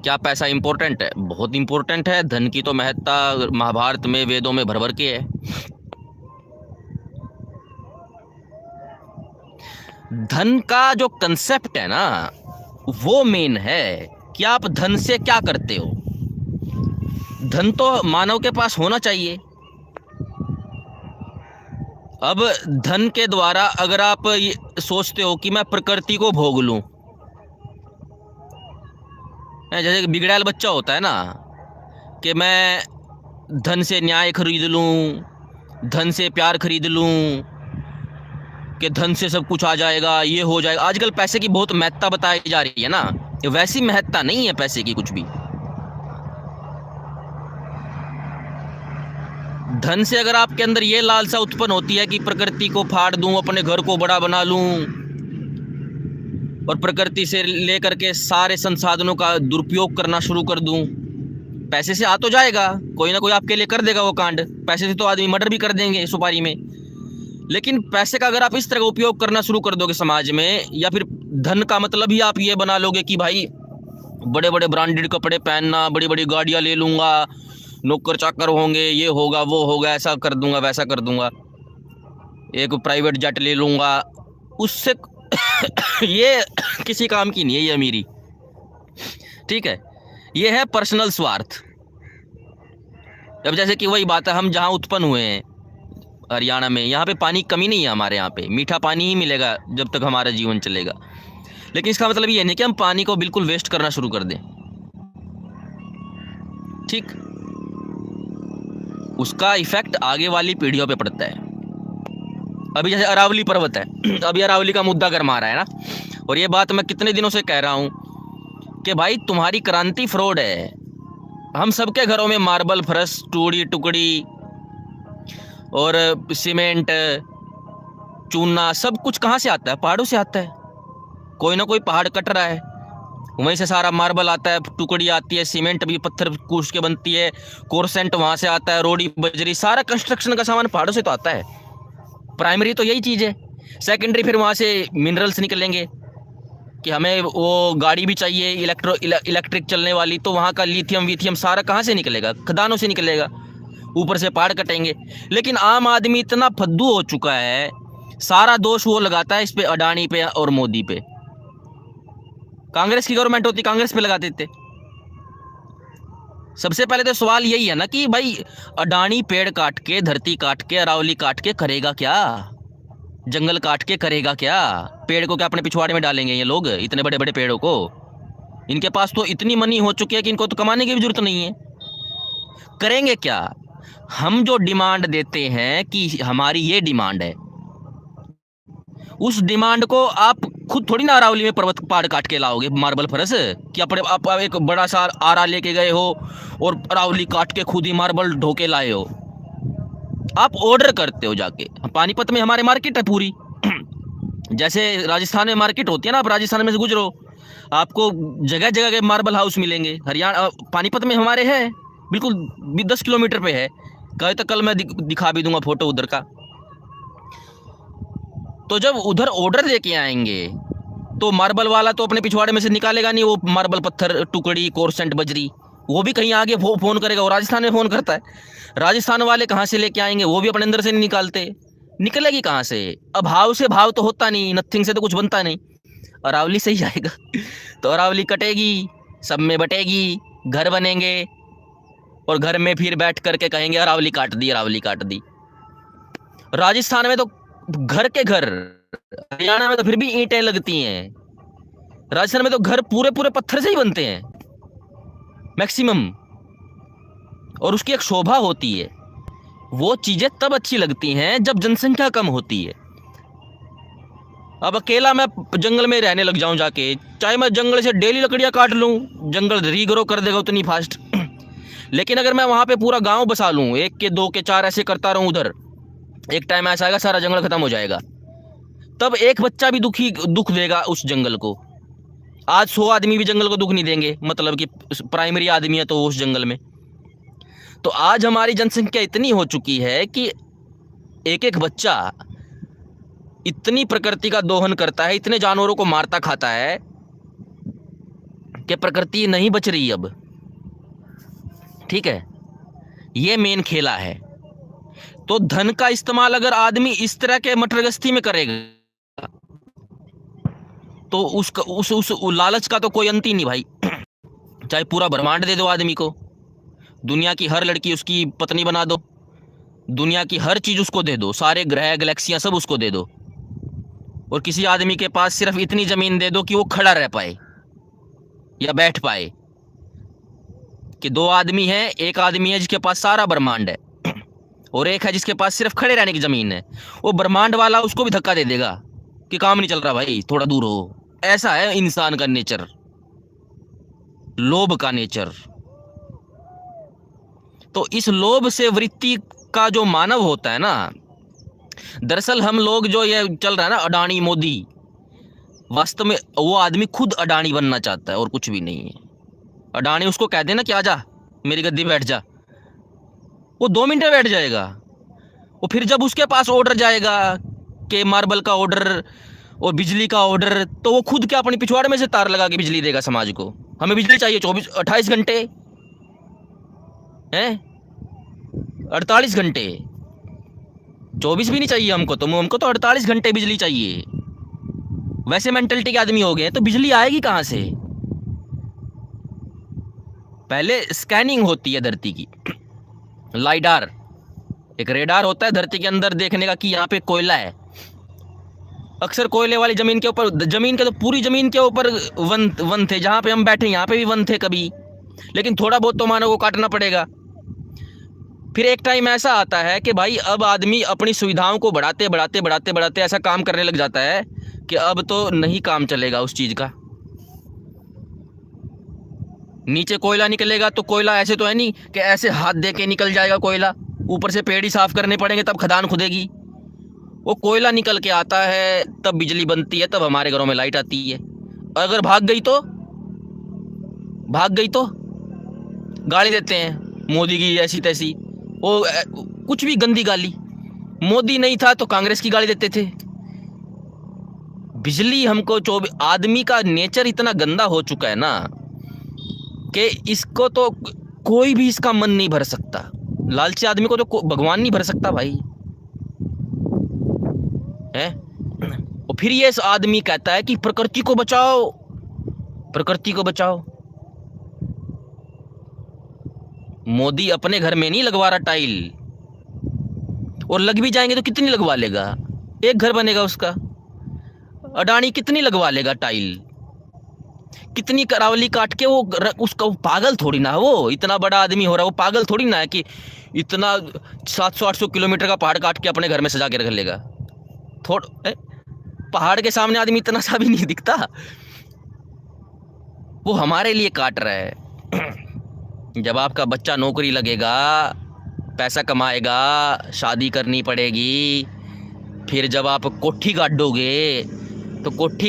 क्या पैसा इंपॉर्टेंट है? बहुत इंपॉर्टेंट है। धन की तो महत्ता महाभारत में, वेदों में भर भर के है। धन का जो कंसेप्ट है ना, वो मेन है कि आप धन से क्या करते हो। धन तो मानव के पास होना चाहिए। अब धन के द्वारा अगर आप ये सोचते हो कि मैं प्रकृति को भोग लूं, जैसे बिगड़ैल बच्चा होता है ना, कि मैं धन से न्याय खरीद लूं, धन से प्यार खरीद लूं, कि धन से सब कुछ आ जाएगा, ये हो जाएगा। आजकल पैसे की बहुत महत्ता बताई जा रही है ना, वैसी महत्ता नहीं है पैसे की कुछ भी। धन से अगर आपके अंदर ये लालसा उत्पन्न होती है कि प्रकृति को फाड़ दूं, अपने घर को बड़ा बना लूं और प्रकृति से लेकर के सारे संसाधनों का दुरुपयोग करना शुरू कर दूं, पैसे से आ तो जाएगा, कोई ना कोई आपके लिए कर देगा वो कांड। पैसे से तो आदमी मर्डर भी कर देंगे सुपारी में। लेकिन पैसे का अगर आप इस तरह का उपयोग करना शुरू कर दोगे समाज में, या फिर धन का मतलब ही आप ये बना लोगे कि भाई बड़े बड़े ब्रांडेड कपड़े पहनना, बड़ी बड़ी गाड़ियां ले लूंगा, नौकर चाकर होंगे, ये होगा वो होगा, ऐसा कर दूंगा वैसा कर दूंगा, एक प्राइवेट जेट ले लूंगा, उससे ये किसी काम की नहीं है ये अमीरी। ठीक है, ये है पर्सनल स्वार्थ। अब जैसे कि वही बात है, हम जहाँ उत्पन्न हुए हैं हरियाणा में, यहाँ पे पानी की कमी नहीं है। हमारे यहाँ पे मीठा पानी ही मिलेगा जब तक हमारा जीवन चलेगा। लेकिन इसका मतलब ये नहीं कि हम पानी को बिल्कुल वेस्ट करना शुरू कर दें। ठीक, उसका इफेक्ट आगे वाली पीढ़ियों पे पड़ता है। अभी जैसे अरावली पर्वत है, अभी अरावली का मुद्दा गर्मा रहा है ना, और ये बात मैं कितने दिनों से कह रहा हूँ कि भाई तुम्हारी क्रांति फ्रॉड है। हम सबके घरों में मार्बल, फर्श, टूड़ी टुकड़ी और सीमेंट, चूना, सब कुछ कहाँ से आता है? पहाड़ों से आता है। कोई ना कोई पहाड़ कट रहा है, वहीं से सारा मार्बल आता है, टुकड़ी आती है, सीमेंट भी पत्थर कूच के बनती है, कोरसेंट वहाँ से आता है, रोडी बजरी, सारा कंस्ट्रक्शन का सामान पहाड़ों से तो आता है। प्राइमरी तो यही चीज़ है। सेकेंडरी फिर वहाँ से मिनरल्स निकलेंगे कि हमें वो गाड़ी भी चाहिए इलेक्ट्रिक चलने वाली, तो वहाँ का लिथियम वीथियम सारा कहाँ से निकलेगा? खदानों से निकलेगा। ऊपर से पहाड़ कटेंगे। लेकिन आम आदमी इतना फद्दू हो चुका है, सारा दोष वो लगाता है इस पे, अडानी पे और मोदी पे। कांग्रेस की गवर्नमेंट होती, कांग्रेस पे लगा देते। सबसे पहले तो सवाल यही है ना कि भाई अडानी पेड़ काट के, धरती काट के, अरावली काट के करेगा क्या? जंगल काट के करेगा क्या? पेड़ को क्या अपने पिछवाड़े में डालेंगे ये लोग, इतने बड़े बड़े पेड़ों को? इनके पास तो इतनी मनी हो चुकी है कि इनको तो कमाने की भी जरूरत नहीं है। करेंगे क्या? हम जो डिमांड देते हैं कि हमारी ये डिमांड है, उस डिमांड को आप खुद थोड़ी ना अरावली में पर्वत पहाड़ काट के लाओगे, मार्बल फरस, कि अपने आप एक बड़ा सा आरा लेके गए हो और अरावली काट के खुद ही मार्बल ढो के लाए हो। आप ऑर्डर करते हो जाके। पानीपत में हमारे मार्केट है पूरी, जैसे राजस्थान में मार्केट होती है ना, आप राजस्थान में से गुजरो, आपको जगह जगह के मार्बल हाउस मिलेंगे। हरियाणा पानीपत में हमारे है, बिल्कुल 10 किलोमीटर पे है। कहे तो कल मैं दिखा भी दूंगा फोटो उधर का। तो जब उधर ऑर्डर लेके आएंगे तो मार्बल वाला तो अपने पिछवाड़े में से निकालेगा नहीं वो मार्बल, पत्थर, टुकड़ी, कोरसेंट, बजरी। वो भी कहीं आगे फोन करेगा, वो राजस्थान में फोन करता है। राजस्थान वाले कहाँ से लेके आएंगे? वो भी अपने अंदर से नहीं निकालते। निकलेगी कहाँ से? अब भाव से भाव तो होता नहीं, नथिंग से तो कुछ बनता नहीं। अरावली से ही आएगा। तो अरावली कटेगी, सब में बटेगी, घर बनेंगे, और घर में फिर बैठ करके कहेंगे अरावली काट दी, अरावली काट दी। राजस्थान में तो घर के घर, हरियाणा में तो फिर भी ईंटें लगती हैं, राजस्थान में तो घर पूरे पूरे पत्थर से ही बनते हैं मैक्सिमम। और उसकी एक शोभा होती है। वो चीजें तब अच्छी लगती हैं जब जनसंख्या कम होती है। अब अकेला मैं जंगल में रहने लग जाऊं जाके, चाहे मैं जंगल से डेली लकड़ियां काट लूं, जंगल रीग्रो कर देगा उतनी फास्ट। लेकिन अगर मैं वहां पे पूरा गांव बसा लूं, 1 के 2 के 4 ऐसे करता रहूं उधर, एक टाइम ऐसा आएगा सारा जंगल खत्म हो जाएगा। तब एक बच्चा भी दुख देगा उस जंगल को। आज 100 आदमी भी जंगल को दुख नहीं देंगे, मतलब कि प्राइमरी आदमी है तो उस जंगल में। तो आज हमारी जनसंख्या इतनी हो चुकी है कि एक एक बच्चा इतनी प्रकृति का दोहन करता है, इतने जानवरों को मारता खाता है कि प्रकृति नहीं बच रही अब। ठीक है, ये मेन खेला है। तो धन का इस्तेमाल अगर आदमी इस तरह के मटरगस्ती में करेगा तो उसका उस लालच का तो कोई अंत ही नहीं भाई। चाहे पूरा ब्रह्मांड दे दो आदमी को, दुनिया की हर लड़की उसकी पत्नी बना दो, दुनिया की हर चीज उसको दे दो, सारे ग्रह गैलेक्सियां सब उसको दे दो, और किसी आदमी के पास सिर्फ इतनी जमीन दे दो कि वो खड़ा रह पाए या बैठ पाए। कि दो आदमी हैं, एक आदमी है जिसके पास सारा ब्रह्मांड है और एक है जिसके पास सिर्फ खड़े रहने की जमीन है। वो ब्रह्मांड वाला उसको भी धक्का दे देगा कि काम नहीं चल रहा भाई, थोड़ा दूर हो। ऐसा है इंसान का नेचर, लोभ का नेचर। तो इस लोभ से वृत्ति का जो मानव होता है ना, दरअसल हम लोग जो ये चल रहा है ना अडानी मोदी, वास्तव में वो आदमी खुद अडानी बनना चाहता है और कुछ भी नहीं है। अडानी उसको कह देना कि आजा मेरी गद्दी बैठ जा, वो 2 मिनट में बैठ जाएगा। वो फिर जब उसके पास ऑर्डर जाएगा कि मार्बल का ऑर्डर और बिजली का ऑर्डर, तो वो खुद क्या अपनी पिछवाड़े में से तार लगा के बिजली देगा समाज को। हमें बिजली चाहिए 28 घंटे हैं, 48 घंटे, 24 भी नहीं चाहिए हमको तो 48 घंटे बिजली चाहिए। वैसे मेंटलिटी के आदमी हो गए, तो बिजली आएगी कहाँ से? पहले स्कैनिंग होती है धरती की, लाइडार, एक रेडार होता है धरती के अंदर देखने का कि यहाँ पे कोयला है। अक्सर कोयले वाली जमीन के ऊपर, जमीन के तो पूरी जमीन के ऊपर वन थे, जहाँ पे हम बैठे यहाँ पे भी वन थे कभी, लेकिन थोड़ा बहुत तो मानव को काटना पड़ेगा। फिर एक टाइम ऐसा आता है कि भाई अब आदमी अपनी सुविधाओं को बढ़ाते बढ़ाते बढ़ाते बढ़ाते ऐसा काम करने लग जाता है कि अब तो नहीं काम चलेगा उस चीज़ का। नीचे कोयला निकलेगा तो कोयला ऐसे तो है नहीं कि ऐसे हाथ दे के निकल जाएगा कोयला, ऊपर से पेड़ ही साफ करने पड़ेंगे तब खदान खुदेगी। वो कोयला निकल के आता है, तब बिजली बनती है, तब हमारे घरों में लाइट आती है। अगर भाग गई तो गाली देते हैं मोदी की ऐसी तैसी, वो कुछ भी गंदी गाली। मोदी नहीं था तो कांग्रेस की गाली देते थे। बिजली हमको आदमी का नेचर इतना गंदा हो चुका है ना कि इसको तो कोई भी इसका मन नहीं भर सकता। लालची आदमी को तो भगवान नहीं भर सकता भाई है। और फिर ये आदमी कहता है कि प्रकृति को बचाओ, प्रकृति को बचाओ। मोदी अपने घर में नहीं लगवा रहा टाइल, और लग भी जाएंगे तो कितनी लगवा लेगा? एक घर बनेगा उसका। अडानी कितनी लगवा लेगा टाइल? कितनी करावली काट के वो उसका पागल थोड़ी ना, वो इतना बड़ा आदमी हो रहा है, वो पागल थोड़ी ना है कि इतना 700-800 किलोमीटर का पहाड़ काट के अपने घर में सजा के रख लेगा। पहाड़ के सामने आदमी इतना सा भी नहीं दिखता। वो हमारे लिए काट रहा है। जब आपका बच्चा नौकरी लगेगा, पैसा कमाएगा, शादी करनी पड़ेगी, फिर जब आप कोठी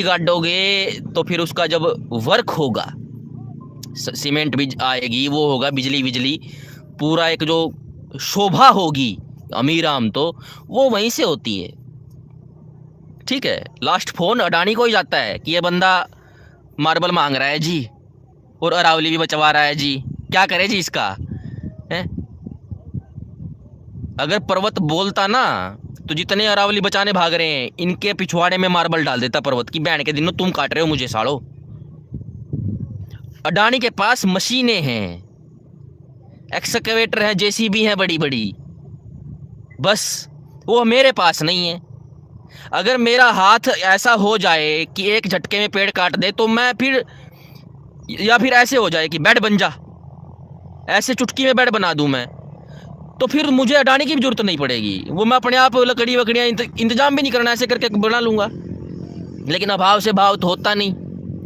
गाड़ोगे तो फिर उसका जब वर्क होगा, सीमेंट भी आएगी, वो होगा बिजली, पूरा एक जो शोभा होगी अमीराम, तो वो वहीं से होती है। ठीक है, लास्ट फोन अडानी को ही जाता है कि ये बंदा मार्बल मांग रहा है जी, और अरावली भी बचवा रहा है जी, क्या करे जी इसका है? अगर पर्वत बोलता ना तो जितने अरावली बचाने भाग रहे हैं इनके पिछवाड़े में मार्बल डाल देता पर्वत की, बैंड के दिनों तुम काट रहे हो मुझे साड़ो। अडानी के पास मशीनें हैं, एक्सकवेटर है, जेसीबी है बड़ी बड़ी, बस वो मेरे पास नहीं है। अगर मेरा हाथ ऐसा हो जाए कि एक झटके में पेड़ काट दे तो मैं फिर, या फिर ऐसे हो जाए कि बेड बन जा, ऐसे चुटकी में बेड बना दूं मैं, तो फिर मुझे अडानी की भी जरूरत नहीं पड़ेगी। वो मैं अपने आप लकड़ी वकड़ियाँ इंतजाम भी नहीं करना, ऐसे करके बना लूँगा। लेकिन अभाव से भाव तो होता नहीं,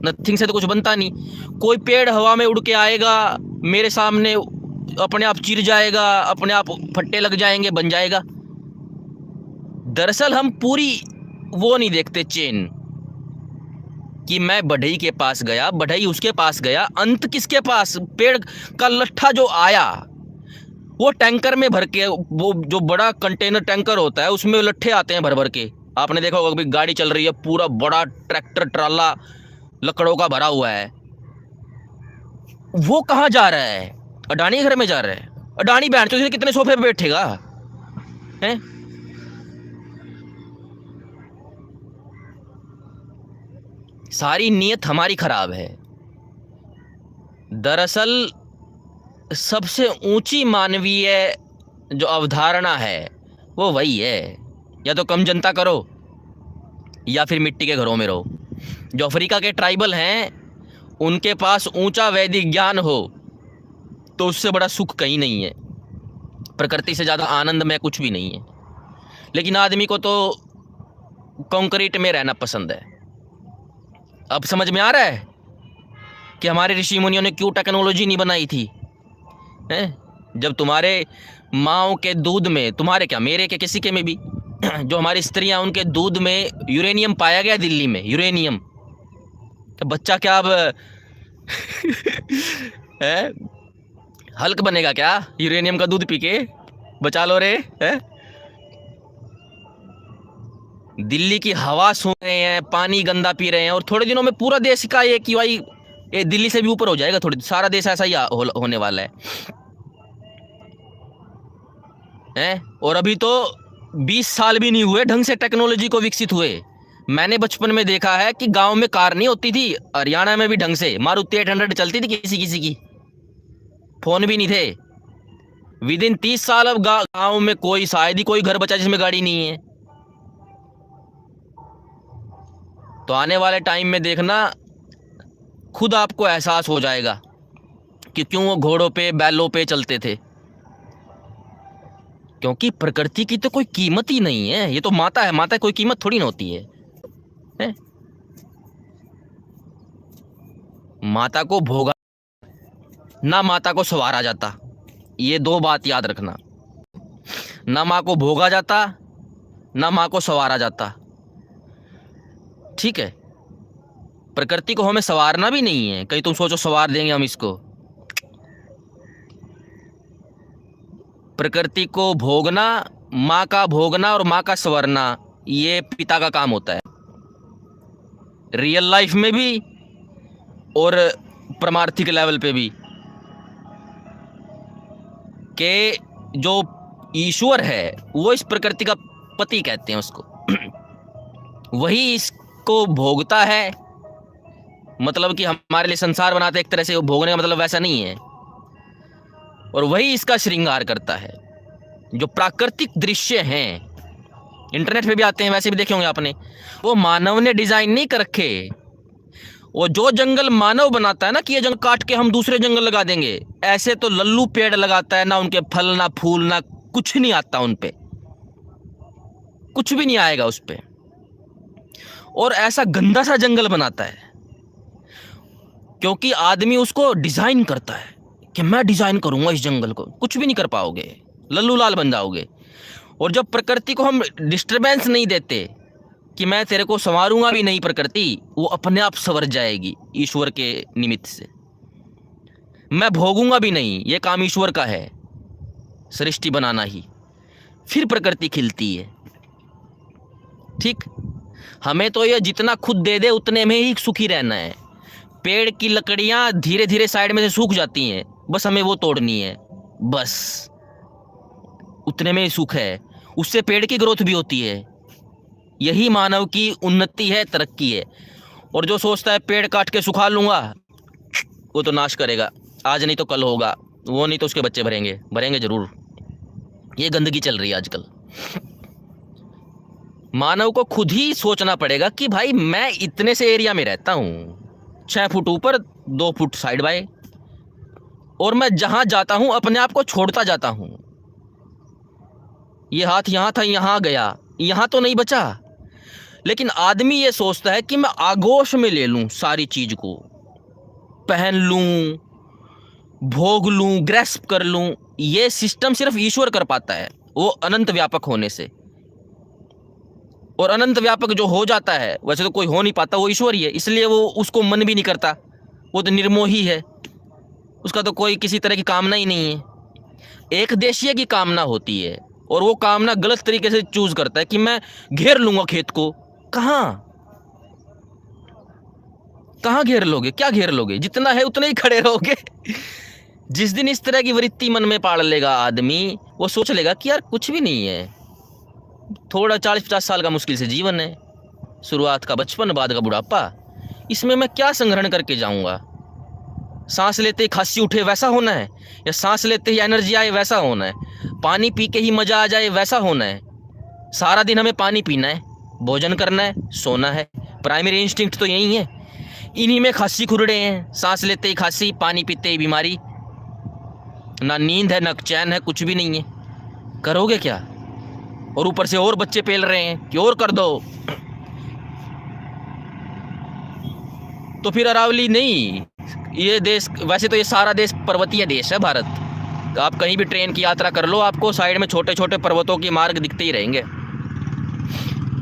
नथिंग से तो कुछ बनता नहीं। कोई पेड़ हवा में उड़ के आएगा मेरे सामने, अपने आप चिर जाएगा, अपने आप फट्टे लग जाएंगे, बन जाएगा। दरअसल हम पूरी वो नहीं देखते चेन, कि मैं बढ़ई के पास गया, बढ़ई उसके पास गया, अंत किसके पास? पेड़ का लट्ठा जो आया वो टैंकर में भर के, वो जो बड़ा कंटेनर टैंकर होता है उसमें लट्ठे आते हैं भर भर के। आपने देखा होगा, अभी गाड़ी चल रही है, पूरा बड़ा ट्रैक्टर ट्राला लकड़ों का भरा हुआ है, वो कहाँ जा रहा है? अडानी के घर में जा रहा है। अडानी बैठ तो कितने सोफे पे बैठेगा हैं? सारी नीयत हमारी खराब है। दरअसल सबसे ऊंची मानवीय जो अवधारणा है वो वही है, या तो कम जनता करो या फिर मिट्टी के घरों में रहो। जो अफ्रीका के ट्राइबल हैं उनके पास ऊंचा वैदिक ज्ञान हो तो उससे बड़ा सुख कहीं नहीं है, प्रकृति से ज़्यादा आनंद में कुछ भी नहीं है। लेकिन आदमी को तो कंक्रीट में रहना पसंद है। अब समझ में आ रहा है कि हमारे ऋषि मुनियों ने क्यों टेक्नोलॉजी नहीं बनाई थी हैं? जब तुम्हारे माँओं के दूध में, तुम्हारे क्या मेरे के किसी के में भी जो हमारी स्त्रियां उनके दूध में यूरेनियम पाया गया, दिल्ली में यूरेनियम, तो बच्चा क्या अब है हल्क बनेगा क्या यूरेनियम का दूध पी के? बचा लो रे है? दिल्ली की हवा सूंघ रहे हैं, पानी गंदा पी रहे हैं, और थोड़े दिनों में पूरा देश का ये QI दिल्ली से भी ऊपर हो जाएगा। थोड़ी सारा देश ऐसा ही होने वाला है? और अभी तो 20 साल भी नहीं हुए ढंग से टेक्नोलॉजी को विकसित हुए। मैंने बचपन में देखा है कि गांव में कार नहीं होती थी, हरियाणा में भी ढंग से मारुति 800 चलती थी किसी किसी की, फोन भी नहीं थे। विद इन 30 साल अब गांव में कोई शायद ही कोई घर बचा जिसमें गाड़ी नहीं है। तो आने वाले टाइम में देखना खुद आपको एहसास हो जाएगा कि क्यों वो घोड़ों पे बैलों पे चलते थे, क्योंकि प्रकृति की तो कोई कीमत ही नहीं है। ये तो माता है, माता कोई कीमत थोड़ी ना होती है? माता को भोगा ना माता को सवारा जाता, ये दो बात याद रखना। ना माँ को भोगा जाता ना माँ को सवारा जाता, ठीक है? प्रकृति को हमें संवारना भी नहीं है, कहीं तुम सोचो संवार देंगे हम इसको। प्रकृति को भोगना, माँ का भोगना और माँ का संवरना, ये पिता का काम होता है, रियल लाइफ में भी और परमार्थिक लेवल पे भी। कि जो ईश्वर है वो इस प्रकृति का पति कहते हैं उसको वही इसको भोगता है। मतलब कि हमारे लिए संसार बनाते एक तरह से, वो भोगने का मतलब वैसा नहीं है। और वही इसका श्रृंगार करता है। जो प्राकृतिक दृश्य हैं इंटरनेट पे भी आते हैं, वैसे भी देखे होंगे आपने, वो मानव ने डिजाइन नहीं कर रखे। वो जो जंगल मानव बनाता है ना कि ये जंगल काट के हम दूसरे जंगल लगा देंगे, ऐसे तो लल्लू पेड़ लगाता है, ना उनके फल ना फूल ना कुछ नहीं आता उन पे, कुछ भी नहीं आएगा उस पे। और ऐसा गंदा सा जंगल बनाता है क्योंकि आदमी उसको डिजाइन करता है कि मैं डिजाइन करूंगा इस जंगल को। कुछ भी नहीं कर पाओगे, लल्लू लाल बन जाओगे। और जब प्रकृति को हम डिस्टरबेंस नहीं देते कि मैं तेरे को संवारूंगा भी नहीं, प्रकृति वो अपने आप संवर जाएगी ईश्वर के निमित्त से। मैं भोगूंगा भी नहीं, ये काम ईश्वर का है, सृष्टि बनाना ही, फिर प्रकृति खिलती है। ठीक, हमें तो ये जितना खुद दे दे उतने में ही सुखी रहना है। पेड़ की लकड़ियां धीरे धीरे साइड में से सूख जाती हैं, बस हमें वो तोड़नी है, बस उतने में ही सुख है। उससे पेड़ की ग्रोथ भी होती है। यही मानव की उन्नति है, तरक्की है। और जो सोचता है पेड़ काट के सुखा लूंगा, वो तो नाश करेगा, आज नहीं तो कल होगा, वो नहीं तो उसके बच्चे भरेंगे जरूर। ये गंदगी चल रही है आजकल। मानव को खुद ही सोचना पड़ेगा कि भाई मैं इतने से एरिया में रहता हूँ, 6 फुट ऊपर 2 फुट साइड बाय, और मैं जहां जाता हूं अपने आप को छोड़ता जाता हूं। ये हाथ यहां था, यहां गया, यहां तो नहीं बचा। लेकिन आदमी ये सोचता है कि मैं आगोश में ले लूं सारी चीज को, पहन लूं, भोग लूं, ग्रैस्प कर लूं। ये सिस्टम सिर्फ ईश्वर कर पाता है, वो अनंत व्यापक होने से। और अनंत व्यापक जो हो जाता है वैसे तो कोई हो नहीं पाता, वो ईश्वर ही है। इसलिए वो उसको मन भी नहीं करता, वो तो निर्मोही है, उसका तो कोई किसी तरह की कामना ही नहीं है। एक देशीय की कामना होती है, और वो कामना गलत तरीके से चूज करता है कि मैं घेर लूंगा खेत को। कहाँ कहाँ घेर लोगे, क्या घेर लोगे, जितना है उतने ही खड़े रहोगे। जिस दिन इस तरह की वृत्ति मन में पाल लेगा आदमी, वो सोच लेगा कि यार कुछ भी नहीं है, थोड़ा 40-50 साल का मुश्किल से जीवन है, शुरुआत का बचपन, बाद का बुढ़ापा, इसमें मैं क्या संग्रहण करके जाऊंगा। सांस लेते ही खांसी उठे वैसा होना है, या सांस लेते ही एनर्जी आए वैसा होना है, पानी पी के ही मजा आ जाए वैसा होना है। सारा दिन हमें पानी पीना है, भोजन करना है, सोना है, प्राइमरी इंस्टिंक्ट तो यही है। इन्हीं में खांसी खुरड़े हैं, सांस लेते ही खांसी, पानी पीते ही बीमारी, ना नींद है ना चैन है, कुछ भी नहीं है। करोगे क्या? और ऊपर से और बच्चे पेल रहे हैं कि और कर दो। तो फिर अरावली नहीं, ये देश, वैसे तो ये सारा देश पर्वतीय देश है भारत। तो आप कहीं भी ट्रेन की यात्रा कर लो, आपको साइड में छोटे छोटे पर्वतों के मार्ग दिखते ही रहेंगे।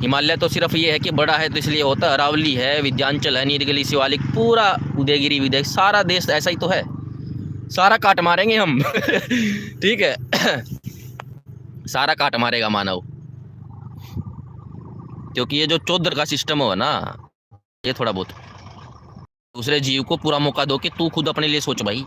हिमालय तो सिर्फ ये है कि बड़ा है तो इसलिए होता है, अरावली है, विंध्याचल है, नीलगिरी, शिवालिक, पूरा उदयगिरी, विदय, सारा देश ऐसा ही तो है। सारा काट मारेंगे हम। ठीक है। सारा काट मारेगा मानव, क्योंकि ये जो चौधर का सिस्टम हो ना, ये थोड़ा बहुत दूसरे जीव को पूरा मौका दो कि तू खुद अपने लिए सोच भाई।